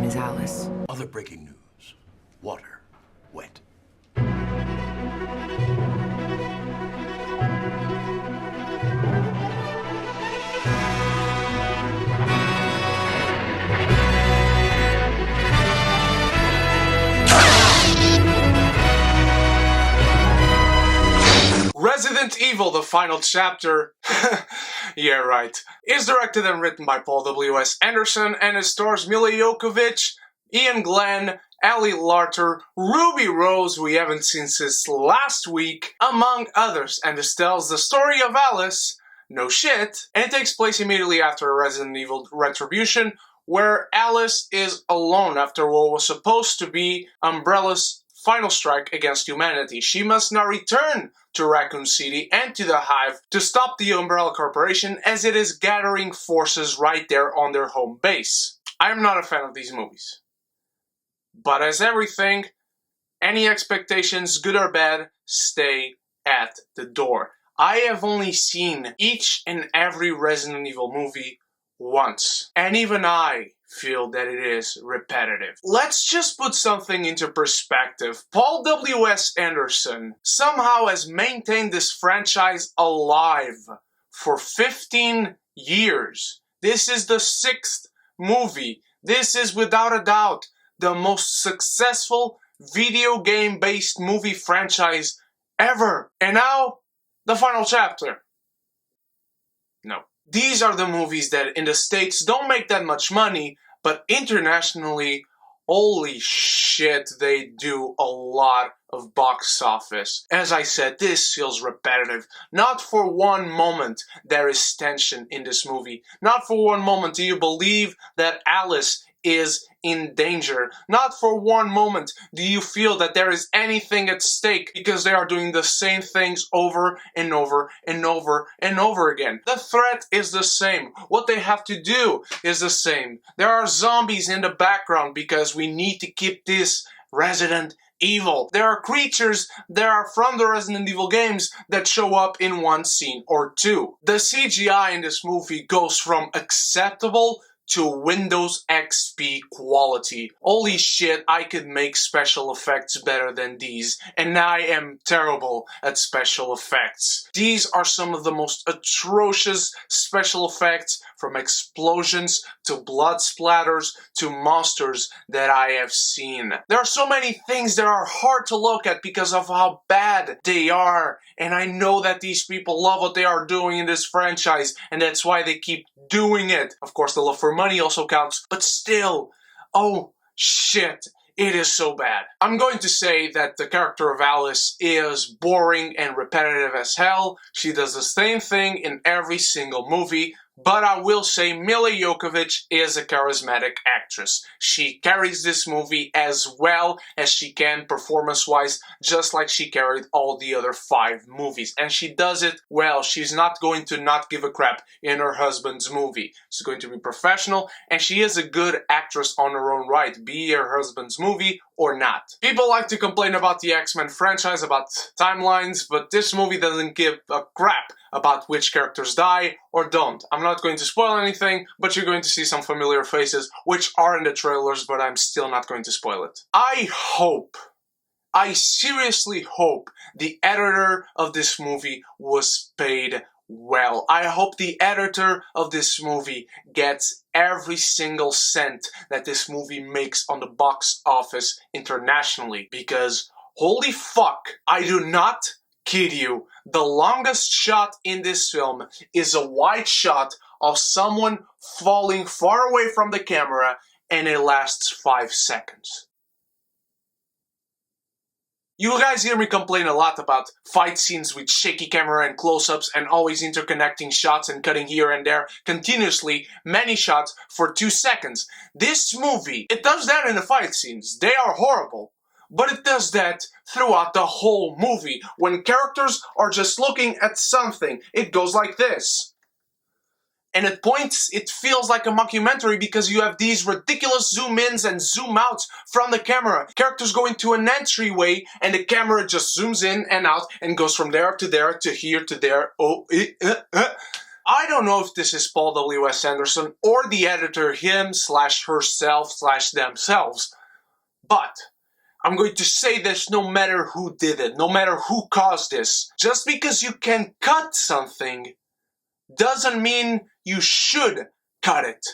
is Alice. Other breaking news. Water. Wet. Resident Evil, the final chapter, yeah right, is directed and written by Paul W.S. Anderson and it stars Mila Jovovich, Ian Glenn, Ali Larter, Ruby Rose, who we haven't seen since last week, among others, and this tells the story of Alice, no shit, and it takes place immediately after Resident Evil Retribution, where Alice is alone after what was supposed to be Umbrella's final strike against humanity. She must now return to Raccoon City and to the Hive to stop the Umbrella Corporation as it is gathering forces right there on their home base. I am not a fan of these movies. But as everything, any expectations, good or bad, stay at the door. I have only seen each and every Resident Evil movie once, and even I feel that it is repetitive. Let's just put something into perspective. Paul W.S. Anderson somehow has maintained this franchise alive for 15 years. This is the 6th movie. This is without a doubt the most successful video game-based movie franchise ever. And now, the final chapter. No. These are the movies that in the States don't make that much money, but internationally, holy shit, they do a lot of box office. As I said, this feels repetitive. Not for one moment there is tension in this movie. Not for one moment do you believe that Alice is in danger. Not for one moment do you feel that there is anything at stake because they are doing the same things over and over and over and over again. The threat is the same. What they have to do is the same. There are zombies in the background because we need to keep this Resident Evil. There are creatures that are from the Resident Evil games that show up in one scene or two. The CGI in this movie goes from acceptable to Windows XP quality. Holy shit, I could make special effects better than these, and I am terrible at special effects. These are some of the most atrocious special effects, from explosions to blood splatters to monsters, that I have seen. There are so many things that are hard to look at because of how bad they are, and I know that these people love what they are doing in this franchise, and that's why they keep doing it. Of course, the love for money also counts, but still, oh shit, it is so bad. I'm going to say that the character of Alice is boring and repetitive as hell. She does the same thing in every single movie, but I will say Mila Jovovich is a charismatic actress. She carries this movie as well as she can performance-wise, just like she carried all the other 5 movies. And she does it well. She's not going to not give a crap in her husband's movie. She's going to be professional, and she is a good actress on her own right, be her husband's movie or not. People like to complain about the X-Men franchise, about timelines, but this movie doesn't give a crap about which characters die or don't. I'm not going to spoil anything, but you're going to see some familiar faces, which are in the trailers, but I'm still not going to spoil it. I seriously hope the editor of this movie was paid well. I hope the editor of this movie gets every single cent that this movie makes on the box office internationally, because holy fuck, I do not kid you, the longest shot in this film is a wide shot of someone falling far away from the camera, and it lasts 5 seconds. You guys hear me complain a lot about fight scenes with shaky camera and close-ups and always interconnecting shots and cutting here and there continuously, many shots for 2 seconds. This movie, it does that in the fight scenes. They are horrible. But it does that throughout the whole movie. When characters are just looking at something, it goes like this. And at points, it feels like a mockumentary because you have these ridiculous zoom-ins and zoom-outs from the camera. Characters go into an entryway, and the camera just zooms in and out and goes from there to there to here to there. I don't know if this is Paul W.S. Anderson or the editor him/herself/themselves, but I'm going to say this no matter who did it, no matter who caused this. Just because you can cut something doesn't mean you should cut it.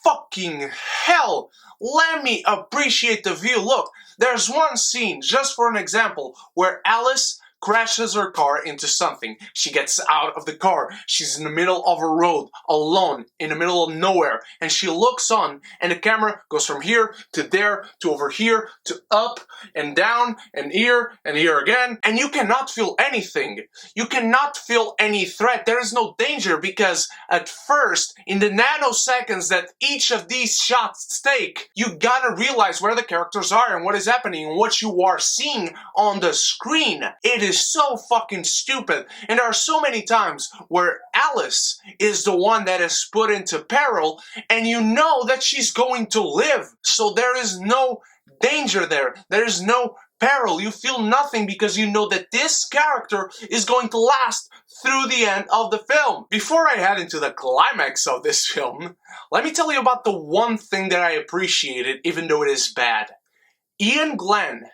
Fucking hell! Let me appreciate the view. Look, there's one scene, just for an example, where Alice crashes her car into something. She gets out of the car. She's in the middle of a road, alone, in the middle of nowhere, and she looks on, and the camera goes from here to there to over here to up and down and here again, and you cannot feel anything. You cannot feel any threat. There is no danger because at first, in the nanoseconds that each of these shots take, you gotta realize where the characters are and what is happening and what you are seeing on the screen. It is so fucking stupid. And there are so many times where Alice is the one that is put into peril and you know that she's going to live. So there is no danger there. There is no peril. You feel nothing because you know that this character is going to last through the end of the film. Before I head into the climax of this film, let me tell you about the one thing that I appreciated even though it is bad. Ian Glenn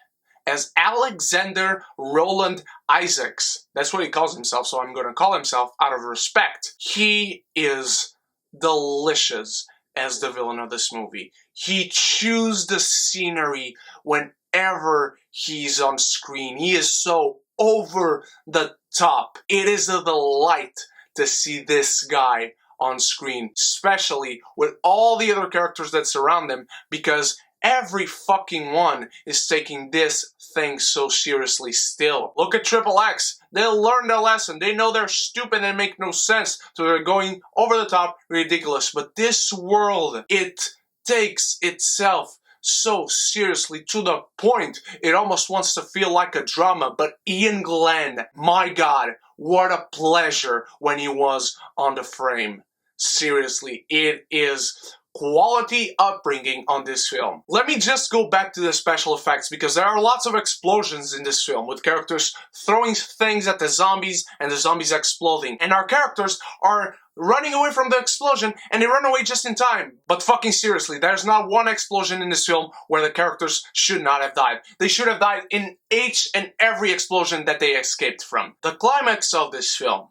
as Alexander Roland Isaacs. That's what he calls himself, so I'm going to call himself out of respect. He is delicious as the villain of this movie. He chews the scenery whenever he's on screen. He is so over the top. It is a delight to see this guy on screen, especially with all the other characters that surround him, because every fucking one is taking this thing so seriously still. Look at Triple X. They'll learn their lesson. They know they're stupid and make no sense, so they're going over the top, ridiculous. But this world, it takes itself so seriously to the point it almost wants to feel like a drama. But Ian Glenn, my God, what a pleasure when he was on the frame. Seriously, it is quality upbringing on this film. Let me just go back to the special effects because there are lots of explosions in this film with characters throwing things at the zombies and the zombies exploding. And our characters are running away from the explosion and they run away just in time. But fucking seriously, there's not one explosion in this film where the characters should not have died. They should have died in each and every explosion that they escaped from. The climax of this film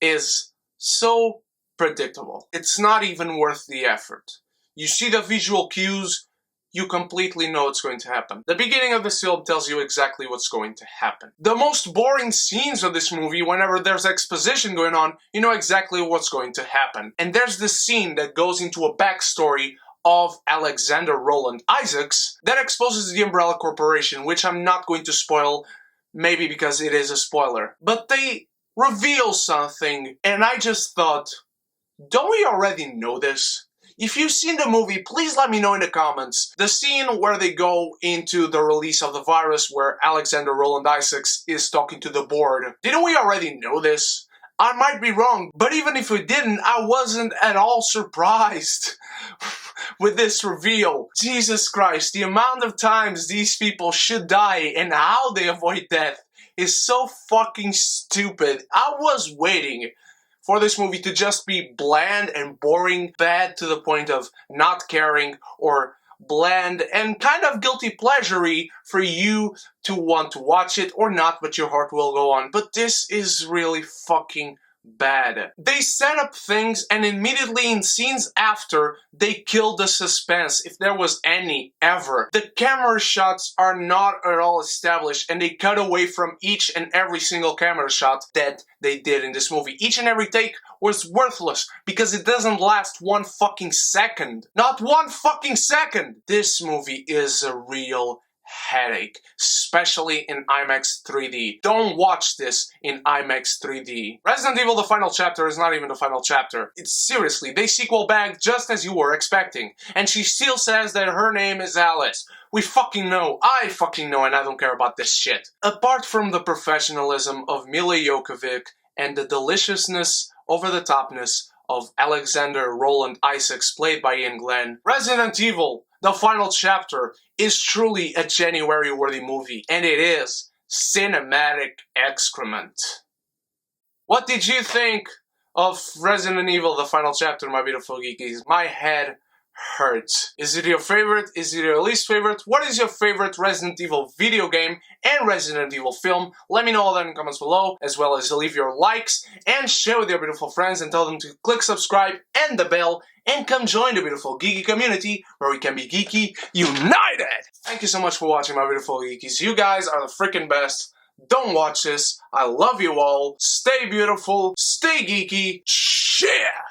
is so predictable. It's not even worth the effort. You see the visual cues, you completely know what's going to happen. The beginning of this film tells you exactly what's going to happen. The most boring scenes of this movie, whenever there's exposition going on, you know exactly what's going to happen. And there's this scene that goes into a backstory of Alexander Roland Isaacs that exposes the Umbrella Corporation, which I'm not going to spoil, maybe because it is a spoiler. But they reveal something, and I just thought, don't we already know this? If you've seen the movie, please let me know in the comments. The scene where they go into the release of the virus where Alexander Roland Isaacs is talking to the board. Didn't we already know this? I might be wrong, but even if we didn't, I wasn't at all surprised with this reveal. Jesus Christ, the amount of times these people should die and how they avoid death is so fucking stupid. I was waiting for this movie to just be bland and boring, bad to the point of not caring, or bland and kind of guilty pleasure-y for you to want to watch it or not, but your heart will go on. But this is really fucking bad. They set up things and immediately in scenes after, they kill the suspense, if there was any, ever. The camera shots are not at all established and they cut away from each and every single camera shot that they did in this movie. Each and every take was worthless because it doesn't last one fucking second. Not one fucking second! This movie is a real headache, especially in IMAX 3D. Don't watch this in IMAX 3D. Resident Evil The Final Chapter is not even the final chapter. It's seriously, they sequel bag just as you were expecting. And she still says that her name is Alice. We fucking know. I fucking know, and I don't care about this shit. Apart from the professionalism of Mila Jovovich and the deliciousness, over-the-topness of Alexander Roland Isaacs, played by Ian Glenn, Resident Evil The Final Chapter is truly a January-worthy movie, and it is cinematic excrement. What did you think of Resident Evil, the final chapter, my beautiful geekies. My head hurts. Is it your favorite? Is it your least favorite? What is your favorite Resident Evil video game and Resident Evil film? Let me know all that in the comments below, as well as leave your likes and share with your beautiful friends and tell them to click subscribe and the bell and come join the beautiful geeky community where we can be geeky united. Thank you so much for watching, my beautiful geekies. You guys are the freaking best. Don't watch this. I love you all. Stay beautiful. Stay geeky. Share.